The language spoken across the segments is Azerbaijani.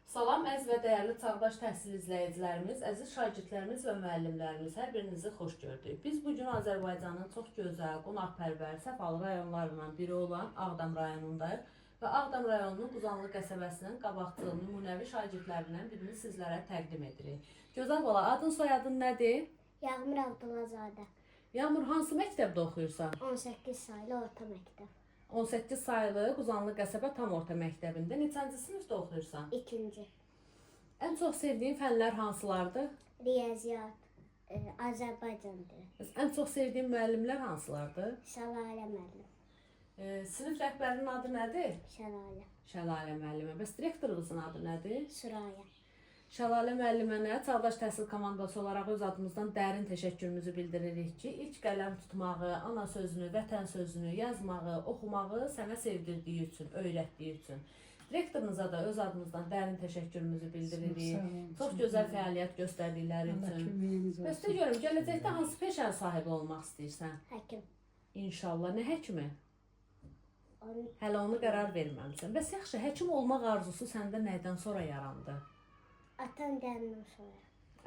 Salam əziz və dəyərli Çağdaş təhsil izləyicilərimiz, əziz şagirdlərimiz və müəllimlərimiz, hər birinizi xoş gördük. Biz bugün Azərbaycanın çox gözəl, qonaqpərvər, səfalı rayonlarından biri olan Ağdam rayonundayıq və Ağdam rayonunun Quzanlı qəsəbəsinin qabaqcıl nümunəvi şagirdlərindən birini sizlərə təqdim edirik. Gözəl bala, adın soyadın nədir? Yağmur Abdullazadə. Yağmur, hansı məktəbdə oxuyursan? 18 saylı orta məktəb. 18 saylı Quzanlı qəsəbə tam orta məktəbində neçənci sinifdə oxuyursan? 2-ci. Ən çox sevdiyin fənlər hansılardır? Riyaziyyat, Azərbaycan dili. Ən çox sevdiyin müəllimlər hansılardır? Şəlalə müəllim. Sinif rəhbərinin adı nədir? Şəlalə. Şəlalə müəllimə. Bəs direktorunuzun adı nədir? Süraya. Şəlalə müəllimənə Çağdaş Təhsil komandası olaraq öz adımızdan dərin təşəkkürümüzü bildiririk ki, ilk qələm tutmağı, ana sözünü, vətən sözünü, yazmağı, oxumağı sənə sevdirdiyi üçün, öyrətdiyi üçün. Direktorunuza da öz adımızdan dərin təşəkkürümüzü bildiririk. Çox gözəl fəaliyyət göstərdikləri üçün. Bəs de görüm, gələcəkdə hansı peşə sahibi olmaq istəyirsən? Həkim. İnşallah. Nə həkimi? Hələ onu qərar verməmsən. Bəs yaxşı, həkim olmaq arzusu səndə nədən sonra yarandı? Atan deyəndən sonra.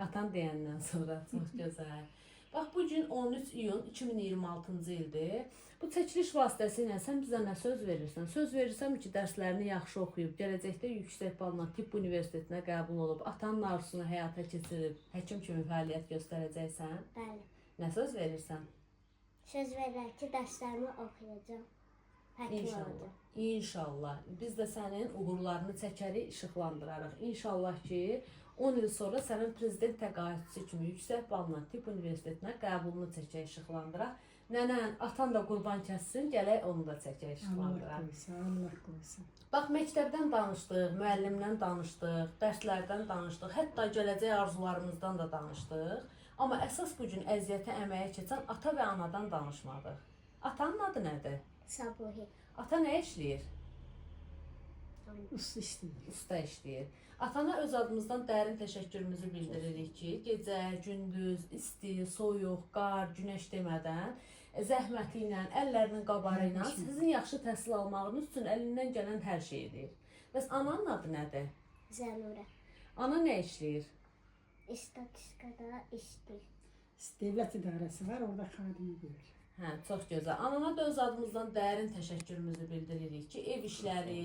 Atan deyəndən sonra, çox gözəl. Bax, bugün 13 iyun 2026-cı ildir. Bu çəkiliş vasitəsilə sən bizə nə söz verirsən? Söz verirsən ki, dərslərini yaxşı oxuyub, gələcəkdə yüksək balla tibb universitetinə qəbul olub, atanın arzusunu həyata keçirib, həkim kimi fəaliyyət göstərəcəksən? Bəli. Nə söz verirsən? Söz verirəm ki, dərslərimi oxuyacağam. Həkim olacağam. İnşallah. Biz də sənin uğurlarını çəkərik, işıqlandırarıq. İnşallah ki, 10 il sonra sənin prezident təqaüdçüsü kimi yüksək balla tibb universitetinə qəbulunu çəkək, işıqlandıraq. Nənən, atan da qurban kəssin, gələk onu da çəkək, işıqlandıraq. Allah qoysun, Allah qoysun. Bax, məktəbdən danışdıq, müəllimdən danışdıq, dərslərdən danışdıq, hətta gələcək arzularımızdan da danışdıq. Amma əsas bugün əziyyətə, əməyə keçən ata və anadan danışmadıq. Atanın adı nədir? Sabuhi. Ata nə işləyir? Usta işləyir. Usta işləyir. Atana öz adımızdan dərin təşəkkürümüzü bildiririk ki, gecə, gündüz, isti, soyuq, qar, günəş demədən zəhməti ilə, əllərinin qabarı ilə sizin yaxşı təhsil almağınız üçün əlindən gələn hər şey edir. Bəs ananın adı nədir? Zənurə. Ana nə işləyir? İstatistikada işləyir. Dövlət idarəsi var, orada xadimi görür. Hə, çox gözəl. Anana da öz adımızdan dərin təşəkkürümüzü bildiririk ki, ev işləri,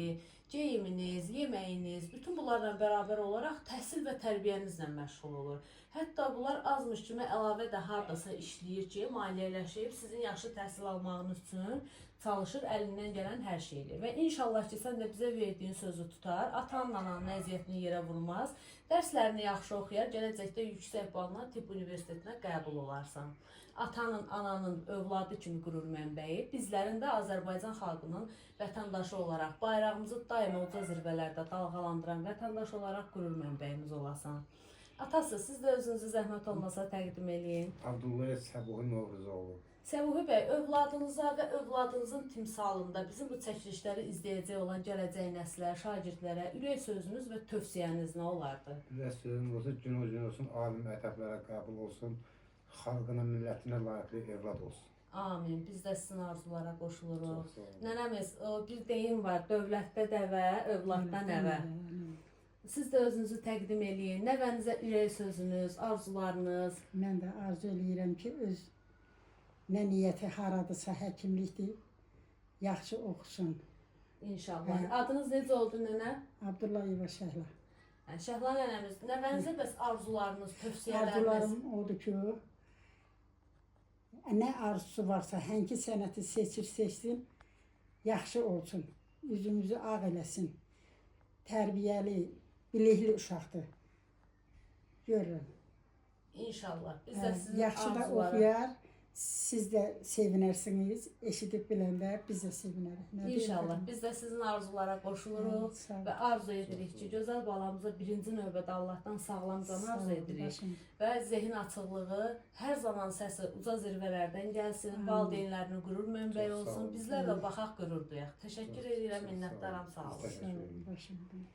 geyiminiz, yeməyiniz, bütün bunlarla bərabər olaraq təhsil və tərbiyənizlə məşğul olur. Hətta bunlar azmış kimi əlavə də hardasa işləyir ki, maliyyələşib sizin yaxşı təhsil almağınız üçün çalışır, əlindən gələn hər şeydir. Və inşallah ki, sən də bizə verdiyin sözü tutar, atanın, ananın əziyyətini yerə vurmaz, dərslərini yaxşı oxuyar, gələcəkdə yüksək balla tibb universitetinə qəbul olarsan. Atanın, ananın övladı kimi qürur mənbəyi, bizlərin də Azərbaycan xalqının vətəndaşı olaraq, bayrağımızı daima uca zirvələrdə dalğalandıran vətəndaş olaraq qürur mənbəyimiz olasan. Atası, siz də özünüzü zəhmət olmasa təqdim eləyin. Abdullayev Səbuhi Novruzoğlu. Səbuhi bəy, övladınıza və övladınızın timsalında bizim bu çəkilişləri izləyəcək olan gələcək nəslər, şagirdlərə ürək sözünüz və tövsiyəniz nə olardı? Ürək sözüm olsun, gün olsun, alim mətəblərə qəbul olsun, xalqına, millətinə layiqli evlad olsun. Amin. Biz də sizin arzulara qoşuluruq. Çox sağ olun. Nənəmiz, bir deyim var, dövlətdə dəvə, övladda nəvə. Siz də özünüzü təqdim eləyin. Nəvənizə ürək sözünüz, arzularınız. Mən də arzu eləyirəm ki, öz nə niyyəti haradısa həkimlikdir, yaxşı oxusun. İnşallah. Hə. Adınız necə oldu nənə? Abdullayeva Şəhla. Şəhla nənəmiz, nəvənizə bəs arzularınız, tövsiyələriniz? Arzularım odur ki, nə arzusu varsa, hangi sənəti seçsin, yaxşı olsun, üzümüzü ağ eləsin, tərbiyəli, bilikli uşaqdır. Görürəm. İnşallah. Biz də sizin Yaxşı da arzulara... oxuyar, siz də sevinərsiniz, eşidib biləndə biz də sevinərik. İnşallah. Biz də sizin arzulara qoşuluruq Sağ olun. və arzu edirik ki, gözəl balamıza birinci növbədə Allahdan sağlam can arzu edirik. Və zehin açıqlığı, hər zaman səsi uca zirvələrdən gəlsin, valideynlərinin qürur mənbəyi Çox sağ olsun. olun. Bizlər də baxaq qürur duyaq. Təşəkkür edirəm, minnətdaram, sağ olun. Təşəkkür ederim. Başım.